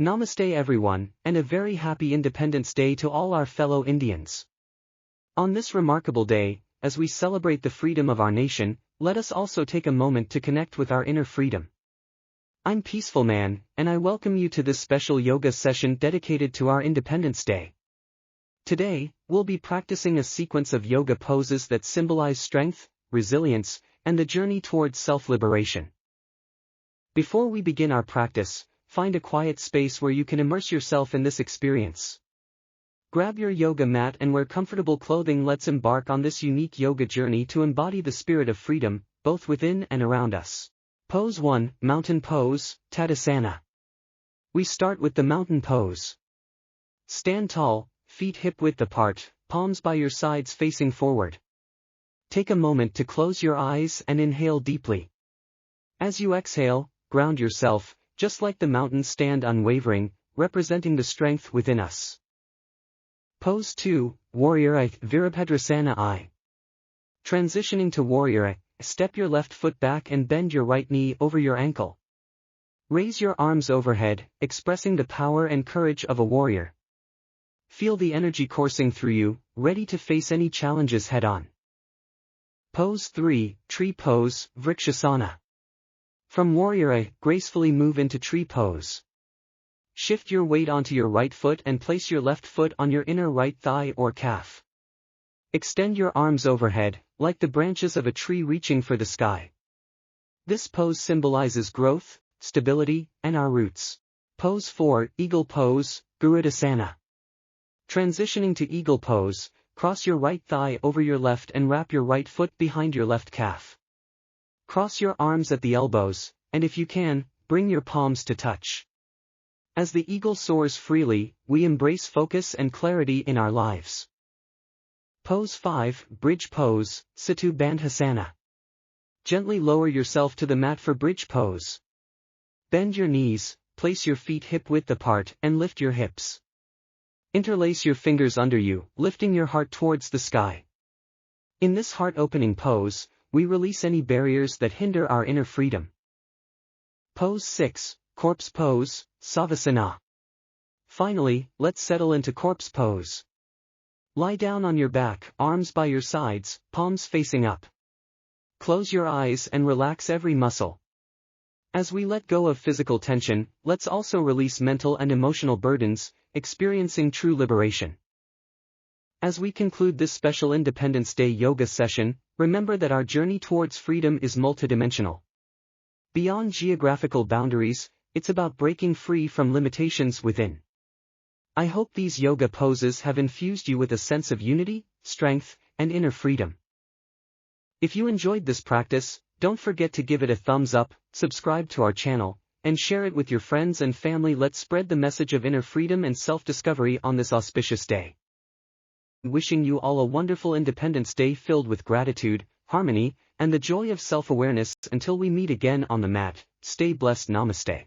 Namaste everyone, and a very happy Independence Day to all our fellow Indians. On this remarkable day, as we celebrate the freedom of our nation, let us also take a moment to connect with our inner freedom. I'm Peacefulman, and I welcome you to this special yoga session dedicated to our Independence Day. Today, we'll be practicing a sequence of yoga poses that symbolize strength, resilience, and the journey towards self-liberation. Before we begin our practice, find a quiet space where you can immerse yourself in this experience. Grab your yoga mat and wear comfortable clothing. Let's embark on this unique yoga journey to embody the spirit of freedom, both within and around us. Pose 1, Mountain Pose, Tadasana. We start with the mountain pose. Stand tall, feet hip-width apart, palms by your sides facing forward. Take a moment to close your eyes and inhale deeply. As you exhale, ground yourself, just like the mountains stand unwavering, representing the strength within us. Pose 2, Warrior I, Virabhadrasana I. Transitioning to Warrior I, step your left foot back and bend your right knee over your ankle. Raise your arms overhead, expressing the power and courage of a warrior. Feel the energy coursing through you, ready to face any challenges head-on. Pose 3, Tree Pose, Virabhadrasana. From Warrior I, gracefully move into Tree Pose. Shift your weight onto your right foot and place your left foot on your inner right thigh or calf. Extend your arms overhead, like the branches of a tree reaching for the sky. This pose symbolizes growth, stability, and our roots. Pose 4, Eagle Pose, Virabhadrasana. Transitioning to Eagle Pose, cross your right thigh over your left and wrap your right foot behind your left calf. Cross your arms at the elbows, and if you can, bring your palms to touch. As the eagle soars freely, we embrace focus and clarity in our lives. Pose 5, Bridge Pose, Setu Bandhasana. Gently lower yourself to the mat for Bridge Pose. Bend your knees, place your feet hip-width apart and lift your hips. Interlace your fingers under you, lifting your heart towards the sky. In this heart-opening pose, we release any barriers that hinder our inner freedom. Pose 6, Corpse Pose, Savasana. Finally, let's settle into Corpse Pose. Lie down on your back, arms by your sides, palms facing up. Close your eyes and relax every muscle. As we let go of physical tension, let's also release mental and emotional burdens, experiencing true liberation. As we conclude this special Independence Day yoga session, remember that our journey towards freedom is multidimensional. Beyond geographical boundaries, it's about breaking free from limitations within. I hope these yoga poses have infused you with a sense of unity, strength, and inner freedom. If you enjoyed this practice, don't forget to give it a thumbs up, subscribe to our channel, and share it with your friends and family. Let's spread the message of inner freedom and self-discovery on this auspicious day. Wishing you all a wonderful Independence Day filled with gratitude, harmony, and the joy of self-awareness. Until we meet again on the mat, stay blessed. Namaste.